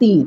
3।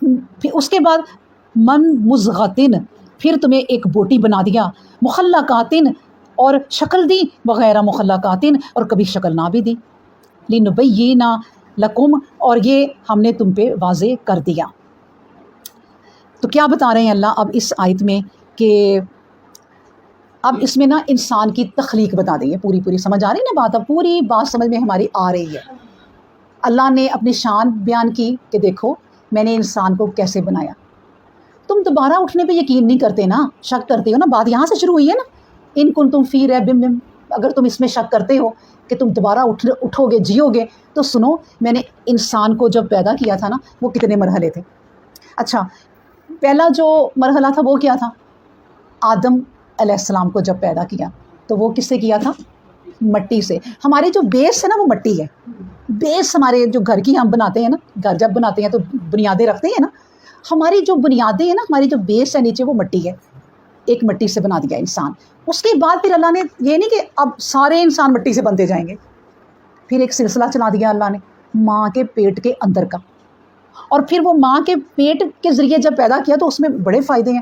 پھر اس کے بعد من مزغتن، پھر تمہیں ایک بوٹی بنا دیا، مخلقاتن اور شکل دی، وغیرہ مخلقاتن اور کبھی شکل نہ بھی دی، لنبینا لکم اور یہ ہم نے تم پہ واضح کر دیا۔ تو کیا بتا رہے ہیں اللہ اب اس آیت میں کہ اب اس میں نا انسان کی تخلیق بتا دیں گے، پوری سمجھ آ رہی نا بات، اب پوری بات سمجھ میں ہماری آ رہی ہے۔ اللہ نے اپنی شان بیان کی کہ دیکھو میں نے انسان کو کیسے بنایا۔ تم دوبارہ اٹھنے پہ یقین نہیں کرتے نا، شک کرتے ہو نا، بات یہاں سے شروع ہوئی ہے نا، ان کنتم فی ریب من، اگر تم اس میں شک کرتے ہو کہ تم دوبارہ اٹھو گے جیو گے، تو سنو میں نے انسان کو جب پیدا کیا تھا نا وہ کتنے مرحلے تھے۔ اچھا پہلا جو مرحلہ تھا وہ کیا تھا؟ آدم علیہ السلام کو جب پیدا کیا تو وہ کس سے کیا تھا؟ مٹی سے۔ ہماری جو بیس ہے نا وہ مٹی ہے، بیس ہمارے جو گھر کی ہم بناتے ہیں نا، گھر جب بناتے ہیں تو بنیادیں رکھتے ہیں نا، ہماری جو بنیادیں ہیں نا، ہماری جو بیس ہے نیچے وہ مٹی ہے، ایک مٹی سے بنا دیا انسان۔ اس کے بعد پھر اللہ نے یہ نہیں کہ اب سارے انسان مٹی سے بنتے جائیں گے، پھر ایک سلسلہ چلا دیا اللہ نے ماں کے پیٹ کے اندر کا، اور پھر وہ ماں کے پیٹ کے ذریعے جب پیدا کیا تو اس میں بڑے فائدے ہیں۔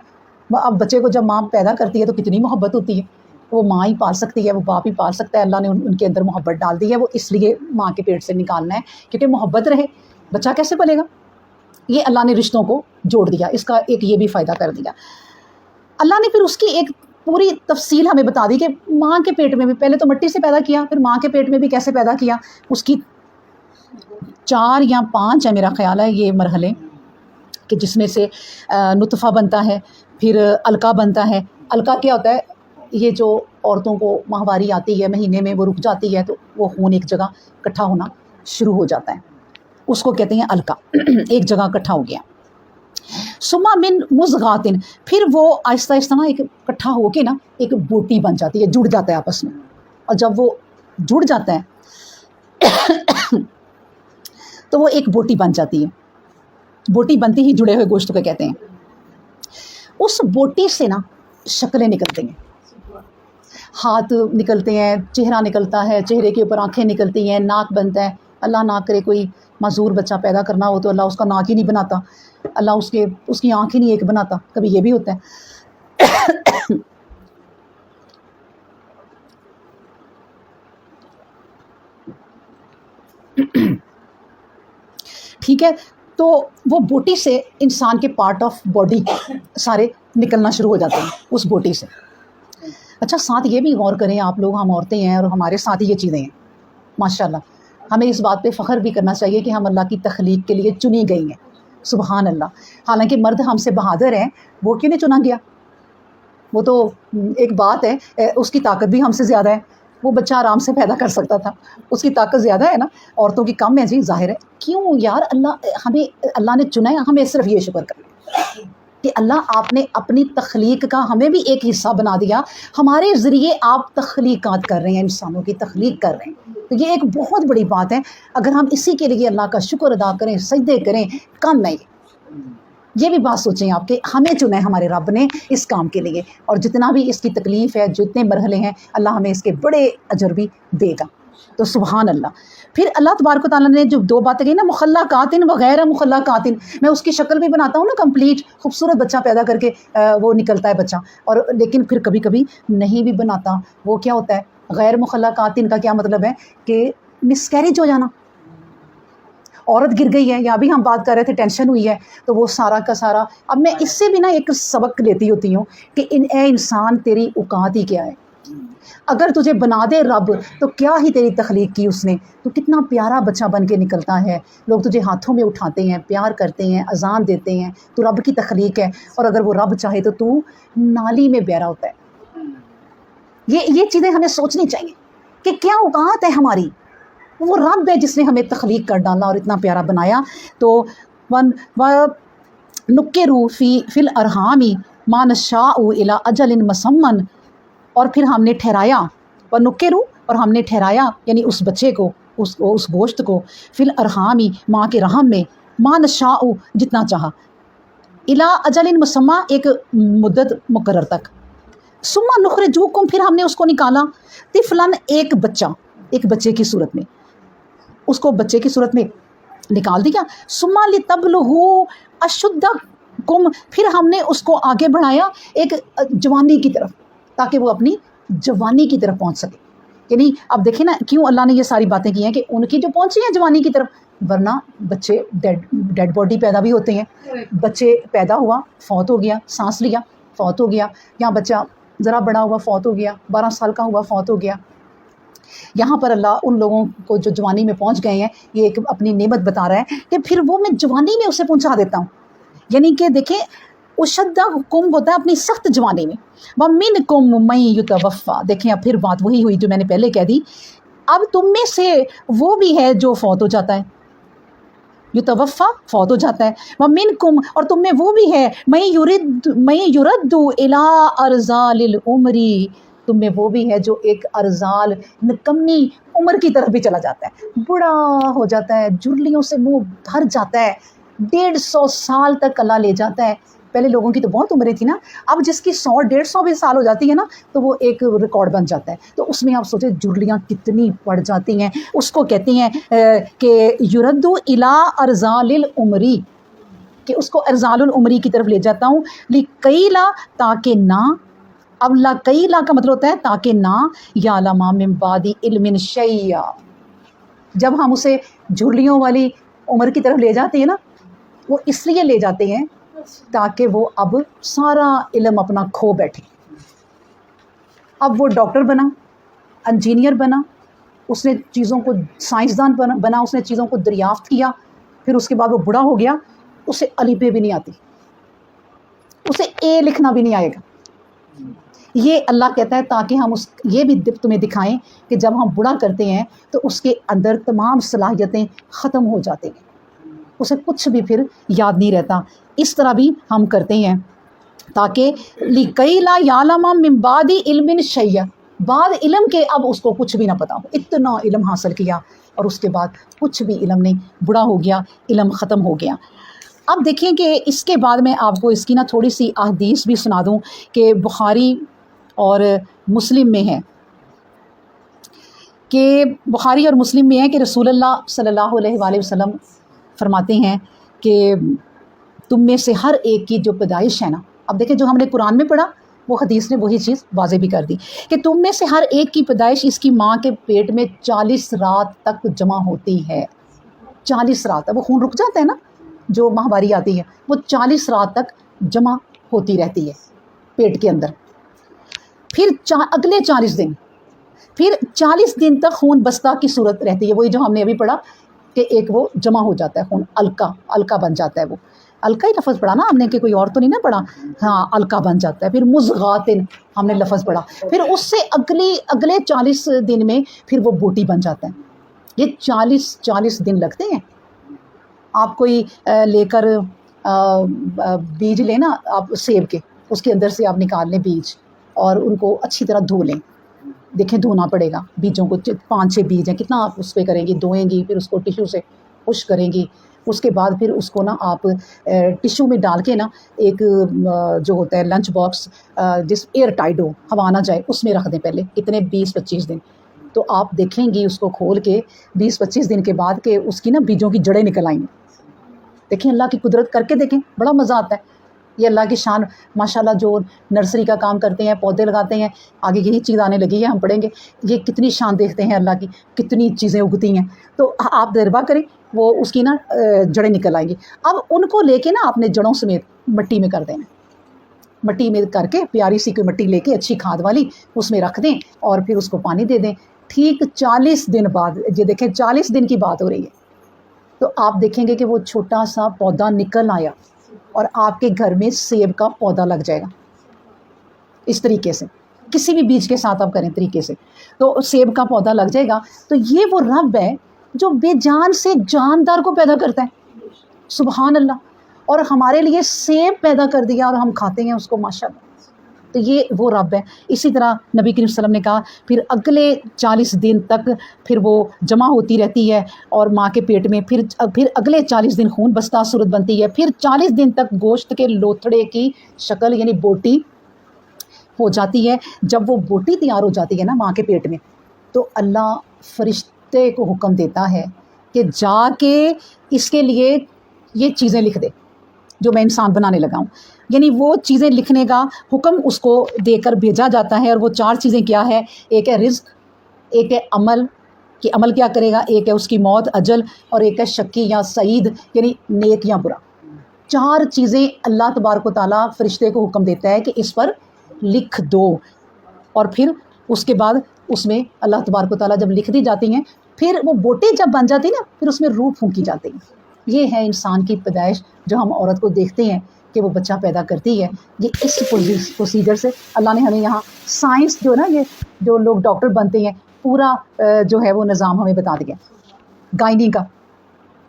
اب بچے کو جب ماں پیدا کرتی ہے تو کتنی محبت ہوتی ہے، وہ ماں ہی پال سکتی ہے، وہ باپ ہی پال سکتا ہے، اللہ نے ان کے اندر محبت ڈال دی ہے، وہ اس لیے ماں کے پیٹ سے نکالنا ہے کیونکہ محبت رہے، بچہ کیسے پلے گا؟ یہ اللہ نے رشتوں کو جوڑ دیا، اس کا ایک یہ بھی فائدہ کر دیا۔ اللہ نے پھر اس کی ایک پوری تفصیل ہمیں بتا دی کہ ماں کے پیٹ میں بھی پہلے تو مٹی سے پیدا کیا، پھر ماں کے پیٹ میں بھی کیسے پیدا کیا، اس کی 4 یا 5 ہے میرا خیال ہے یہ مرحلے، کہ جس میں سے نطفہ بنتا ہے، پھر علقہ بنتا ہے۔ علقہ کیا ہوتا ہے؟ یہ جو عورتوں کو ماہواری آتی ہے مہینے میں وہ رک جاتی ہے تو وہ خون ایک جگہ اکٹھا ہونا شروع ہو جاتا ہے، اس کو کہتے ہیں علقہ، ایک جگہ اکٹھا ہو گیا۔ سما من مزغاتن، پھر وہ آہستہ آہستہ نا ایک اکٹھا ہو کے نا ایک بوٹی بن جاتی ہے، جڑ جاتا ہے آپس میں، اور جب وہ جڑ جاتا ہے تو وہ ایک بوٹی بن جاتی ہے۔ بوٹی بنتی ہی جڑے ہوئے گوشت کو کہتے ہیں۔ اس بوٹی سے نا شکلیں نکلتی ہیں، ہاتھ نکلتے ہیں، چہرہ نکلتا ہے، چہرے کے اوپر آنکھیں نکلتی ہیں، ناک بنتا ہے۔ اللہ نہ کرے کوئی معذور بچہ پیدا کرنا ہو تو اللہ اس کا ناک ہی نہیں بناتا، اللہ اس کی آنکھ ہی نہیں ایک بناتا، کبھی یہ بھی ہوتا ہے۔ ٹھیک ہے، تو وہ بوٹی سے انسان کے پارٹ آف باڈی سارے نکلنا شروع ہو جاتے ہیں اس بوٹی سے۔ اچھا ساتھ یہ بھی غور کریں آپ لوگ، ہم عورتیں ہیں اور ہمارے ساتھ یہ چیزیں ہیں، ماشاءاللہ ہمیں اس بات پہ فخر بھی کرنا چاہیے کہ ہم اللہ کی تخلیق کے لیے چنی گئی ہیں، سبحان اللہ۔ حالانکہ مرد ہم سے بہادر ہیں، وہ کیوں نہیں چنا گیا؟ وہ تو ایک بات ہے، اس کی طاقت بھی ہم سے زیادہ ہے، وہ بچہ آرام سے پیدا کر سکتا تھا، اس کی طاقت زیادہ ہے نا، عورتوں کی کم ہے جی، ظاہر ہے۔ کیوں یار اللہ نے چنا ہے، ہمیں صرف یہ شکر کرنا کہ اللہ آپ نے اپنی تخلیق کا ہمیں بھی ایک حصہ بنا دیا، ہمارے ذریعے آپ تخلیقات کر رہے ہیں، انسانوں کی تخلیق کر رہے ہیں، تو یہ ایک بہت بڑی بات ہے۔ اگر ہم اسی کے لیے اللہ کا شکر ادا کریں، سجدے کریں، کم ہے یہ بھی بات سوچیں آپ کہ ہمیں چنا ہے ہمارے رب نے اس کام کے لیے، اور جتنا بھی اس کی تکلیف ہے، جتنے مرحلے ہیں، اللہ ہمیں اس کے بڑے اجر بھی دے گا، تو سبحان اللہ۔ پھر اللہ تبارک و تعالیٰ نے جو 2 باتیں کہی نا، مخلقاتن وغیرہ مخلقاتن، میں اس کی شکل بھی بناتا ہوں نا کمپلیٹ، خوبصورت بچہ پیدا کر کے وہ نکلتا ہے بچہ، اور لیکن پھر کبھی کبھی نہیں بھی بناتا، وہ کیا ہوتا ہے؟ غیر مخلقاتن کا کیا مطلب ہے کہ مس کیریج ہو جانا، عورت گر گئی ہے، یا بھی ہم بات کر رہے تھے ٹینشن ہوئی ہے تو وہ سارا کا سارا۔ اب میں اس سے بھی نا ایک سبق لیتی ہوتی ہوں کہ اے انسان تیری اوقات ہی کیا ہے، اگر تجھے بنا دے رب تو کیا ہی تیری تخلیق کی اس نے، تو کتنا پیارا بچہ بن کے نکلتا ہے، لوگ تجھے ہاتھوں میں اٹھاتے ہیں، پیار کرتے ہیں، اذان دیتے ہیں، تو رب کی تخلیق ہے، اور اگر وہ رب چاہے تو نالی میں بہرا ہوتا ہے۔ یہ چیزیں ہمیں سوچنی چاہیے کہ کیا اوقات ہے ہماری، وہ رب ہے جس نے ہمیں تخلیق کر ڈالا اور اتنا پیارا بنایا۔ تو نُکِّرُ فی الارحام ما نشاء الی اجل مسمى، اور پھر ہم نے ٹھہرایا، نُکِّرُ اور ہم نے ٹھہرایا یعنی اس بچے کو، اس گوشت کو، فی الارحام ماں کے رحم میں، ما نشاء جتنا چاہا، الی اجل مسمى ایک مدت مقرر تک، ثم نخرجکم پھر ہم نے اس کو نکالا، طفلا ایک بچے کی صورت میں، اس کو بچے کی صورت میں نکال دیا. سما لتبلغوا اشدکم، پھر ہم نے اس کو آگے بڑھایا ایک جوانی کی طرف، تاکہ وہ اپنی جوانی کی طرف پہنچ سکے. یعنی اب دیکھیں نا کیوں اللہ نے یہ ساری باتیں کی ہیں کہ ان کی جو پہنچی ہیں جوانی کی طرف، ورنہ بچے ڈیڈ باڈی پیدا بھی ہوتے ہیں. بچے پیدا ہوا فوت ہو گیا، سانس لیا فوت ہو گیا، یا بچہ ذرا بڑا ہوا فوت ہو گیا، 12 سال کا ہوا فوت ہو گیا. یہاں پر اللہ ان لوگوں کو جو جوانی میں پہنچ گئے ہیں یہ ایک اپنی نعمت بتا رہا ہے کہ پھر وہ میں جوانی میں اسے پہنچا دیتا ہوں. یعنی کہ دیکھیں اشدکم ہوتا ہے اپنی سخت جوانی میں. ومنکم من یتوفی، دیکھیں اب پھر بات وہی ہوئی جو میں نے پہلے کہہ دی. اب تم میں سے وہ بھی ہے جو فوت ہو جاتا ہے، یتوفی فوت ہو جاتا ہے. ومنکم، اور تم میں وہ بھی ہے من یرد الی ارذال العمر، تم میں وہ بھی ہے جو ایک ارذال نکمی عمر کی طرف بھی چلا جاتا ہے، بڑا ہو جاتا ہے، جرلیوں سے منہ بھر جاتا ہے، 150 سال تک اللہ لے جاتا ہے. پہلے لوگوں کی تو بہت عمریں تھی نا، اب جس کی 100-150 بھی سال ہو جاتی ہے نا تو وہ ایک ریکارڈ بن جاتا ہے. تو اس میں آپ سوچیں جرلیاں کتنی پڑ جاتی ہیں. اس کو کہتے ہیں کہ یرد الی ارذال العمری، کہ اس کو ارذال العمری کی طرف لے جاتا ہوں. لکیلا، تاکہ نہ، اب لکیلا کا مطلب ہوتا ہے تاکہ نہ، یعلم من بعد علم شیئا، جب ہم اسے جھرلیوں والی عمر کی طرف لے جاتے ہیں نا، وہ اس لیے لے جاتے ہیں تاکہ وہ اب سارا علم اپنا کھو بیٹھے. اب وہ ڈاکٹر بنا، انجینئر بنا، اس نے چیزوں کو سائنسدان بنا، اس نے چیزوں کو دریافت کیا، پھر اس کے بعد وہ بوڑھا ہو گیا، اسے الف ب بھی نہیں آتی، اسے اے لکھنا بھی نہیں آئے گا. یہ اللہ کہتا ہے تاکہ ہم یہ بھی تمہیں دکھائیں کہ جب ہم بوڑھا کرتے ہیں تو اس کے اندر تمام صلاحیتیں ختم ہو جاتی ہیں، اسے کچھ بھی پھر یاد نہیں رہتا. اس طرح بھی ہم کرتے ہیں تاکہ لِكَيْ لَا يَعْلَمَ مِن بَعْدِ عِلْمٍ شَيْئًا، بعد علم کے اب اس کو کچھ بھی نہ پتا ہو. اتنا علم حاصل کیا اور اس کے بعد کچھ بھی علم نہیں، بوڑھا ہو گیا، علم ختم ہو گیا. اب دیکھیں کہ اس کے بعد میں آپ کو اس کی نا تھوڑی سی احادیث بھی سنا دوں کہ بخاری اور مسلم میں ہے، کہ بخاری اور مسلم میں ہے کہ رسول اللہ صلی اللہ علیہ وآلہ وسلم فرماتے ہیں کہ تم میں سے ہر ایک کی جو پیدائش ہے نا، اب دیکھیں جو ہم نے قرآن میں پڑھا وہ حدیث نے وہی چیز واضح بھی کر دی کہ تم میں سے ہر ایک کی پیدائش اس کی ماں کے پیٹ میں 40 رات تک جمع ہوتی ہے. 40 رات، وہ خون رک جاتا ہے نا جو ماہواری آتی ہے، وہ 40 رات تک جمع ہوتی رہتی ہے پیٹ کے اندر. پھر اگلے 40 دن، پھر 40 دن تک خون بستہ کی صورت رہتی ہے، وہی جو ہم نے ابھی پڑھا کہ ایک وہ جمع ہو جاتا ہے خون، الکا بن جاتا ہے. وہ الکا ہی لفظ پڑھا نا ہم نے، کہ کوئی اور تو نہیں نا پڑھا، ہاں الکا بن جاتا ہے. پھر مضغاتن ہم نے لفظ پڑھا، پھر اس سے اگلے 40 دن میں پھر وہ بوٹی بن جاتا ہے. یہ 40 دن لگتے ہیں. آپ کوئی لے کر بیج لیں نا آپ سیب کے، اس کے اندر سے آپ نکال لیں بیج اور ان کو اچھی طرح دھو لیں. دیکھیں دھونا پڑے گا بیجوں کو، 5-6 بیج ہیں، کتنا آپ اس پہ کریں گی، دھوئیں گی، پھر اس کو ٹیشو سے خشک کریں گی. اس کے بعد پھر اس کو نا آپ ٹیشو میں ڈال کے نا ایک جو ہوتا ہے لنچ باکس جس ایئر ٹائٹ ہو، ہوا نہ جائے، اس میں رکھ دیں پہلے کتنے 20-25 دن. تو آپ دیکھیں گی اس کو کھول کے 20-25 دن کے بعد کہ اس کی نا بیجوں کی جڑیں نکل آئیں گی. دیکھیں اللہ کی قدرت کر کے دیکھیں، بڑا مزہ آتا ہے. یہ اللہ کی شان. ماشاءاللہ جو نرسری کا کام کرتے ہیں، پودے لگاتے ہیں، آگے یہی چیز آنے لگی ہے، ہم پڑھیں گے یہ کتنی شان دیکھتے ہیں اللہ کی، کتنی چیزیں اگتی ہیں. تو آپ دربا کریں، وہ اس کی نا جڑیں نکل آئیں گی. اب ان کو لے کے نا آپ نے جڑوں سمیت مٹی میں کر دینا، مٹی میں کر کے پیاری سی کوئی مٹی لے کے اچھی کھاد والی اس میں رکھ دیں اور پھر اس کو پانی دے دیں. ٹھیک 40 دن بعد، یہ دیکھیں 40 دن کی بات ہو رہی ہے، تو آپ دیکھیں گے کہ وہ چھوٹا سا پودا نکل آیا اور آپ کے گھر میں سیب کا پودا لگ جائے گا. اس طریقے سے کسی بھی بیج کے ساتھ آپ کریں طریقے سے تو سیب کا پودا لگ جائے گا. تو یہ وہ رب ہے جو بے جان سے جاندار کو پیدا کرتا ہے، سبحان اللہ. اور ہمارے لیے سیب پیدا کر دیا اور ہم کھاتے ہیں اس کو، ماشاءاللہ. تو یہ وہ رب ہے. اسی طرح نبی کریم صلی اللہ علیہ وسلم نے کہا پھر اگلے 40 دن تک پھر وہ جمع ہوتی رہتی ہے اور ماں کے پیٹ میں پھر اگلے 40 دن خون بستہ صورت بنتی ہے. پھر 40 دن تک گوشت کے لوتھڑے کی شکل یعنی بوٹی ہو جاتی ہے. جب وہ بوٹی تیار ہو جاتی ہے نا ماں کے پیٹ میں، تو اللہ فرشتے کو حکم دیتا ہے کہ جا کے اس کے لیے یہ چیزیں لکھ دے جو میں انسان بنانے لگا ہوں. یعنی وہ چیزیں لکھنے کا حکم اس کو دے کر بھیجا جاتا ہے. اور وہ 4 چیزیں کیا ہے؟ ایک ہے رزق، ایک ہے عمل کہ عمل کیا کرے گا، ایک ہے اس کی موت اجل، اور ایک ہے شقی یا سعید یعنی نیک یا برا. 4 چیزیں اللہ تبارک و تعالیٰ فرشتے کو حکم دیتا ہے کہ اس پر لکھ دو. اور پھر اس کے بعد اس میں اللہ تبارک و تعالیٰ جب لکھ دی جاتی ہیں، پھر وہ بوٹیں جب بن جاتی ہیں نا، پھر اس میں روح پھونکی جاتی ہے. یہ ہے انسان کی پیدائش جو ہم عورت کو دیکھتے ہیں کہ وہ بچہ پیدا کرتی ہے. یہ اس پروسیجر سے اللہ نے ہمیں یہاں سائنس جو ہے نا، یہ جو لوگ ڈاکٹر بنتے ہیں، پورا جو ہے وہ نظام ہمیں بتا دیا گائنی کا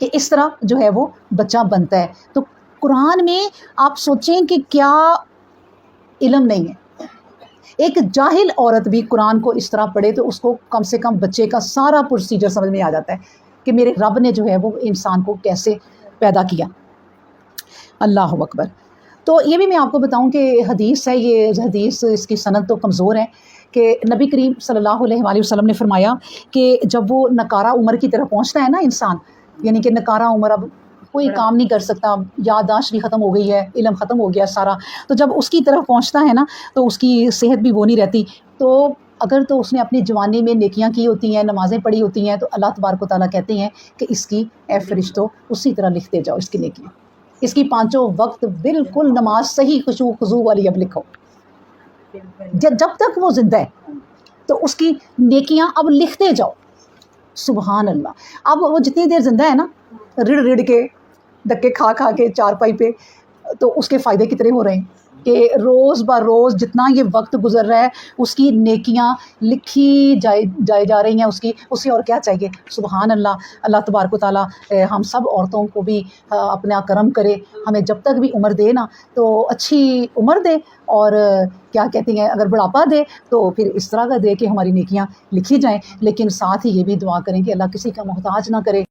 کہ اس طرح جو ہے وہ بچہ بنتا ہے. تو قرآن میں آپ سوچیں کہ کیا علم نہیں ہے. ایک جاہل عورت بھی قرآن کو اس طرح پڑھے تو اس کو کم سے کم بچے کا سارا پروسیجر سمجھ میں آ جاتا ہے کہ میرے رب نے جو ہے وہ انسان کو کیسے پیدا کیا. اللہ اکبر. تو یہ بھی میں آپ کو بتاؤں کہ حدیث ہے، یہ حدیث اس کی سند تو کمزور ہے کہ نبی کریم صلی اللہ علیہ وآلہ وسلم نے فرمایا کہ جب وہ نکارہ عمر کی طرف پہنچتا ہے نا انسان، یعنی کہ نکارہ عمر، اب کوئی کام نہیں کر سکتا، یادداشت بھی ختم ہو گئی ہے، علم ختم ہو گیا سارا، تو جب اس کی طرف پہنچتا ہے نا تو اس کی صحت بھی وہ نہیں رہتی. تو اگر تو اس نے اپنی جوانی میں نیکیاں کی ہوتی ہیں، نمازیں پڑھی ہوتی ہیں، تو اللہ تبارک و تعالیٰ کہتے ہیں کہ اس کی اے فرشتوں اسی طرح لکھتے جاؤ اس کی نیکیاں. اس کی 5 وقت بالکل نماز صحیح خشوع خضوع والی اب لکھو. جب تک وہ زندہ ہے تو اس کی نیکیاں اب لکھتے جاؤ. سبحان اللہ. اب وہ جتنی دیر زندہ ہے نا، رڑ کے دھکے کھا کے چارپائی پہ، تو اس کے فائدے کتنے ہو رہے ہیں کہ روز بہ روز جتنا یہ وقت گزر رہا ہے اس کی نیکیاں لکھی جا رہی ہیں. اس سے اور کیا چاہیے. سبحان اللہ. اللہ تبارک و تعالیٰ ہم سب عورتوں کو بھی اپنا کرم کرے، ہمیں جب تک بھی عمر دے نا تو اچھی عمر دے، اور کیا کہتی ہیں اگر بڑھاپا دے تو پھر اس طرح کا دے کہ ہماری نیکیاں لکھی جائیں. لیکن ساتھ ہی یہ بھی دعا کریں کہ اللہ کسی کا محتاج نہ کرے.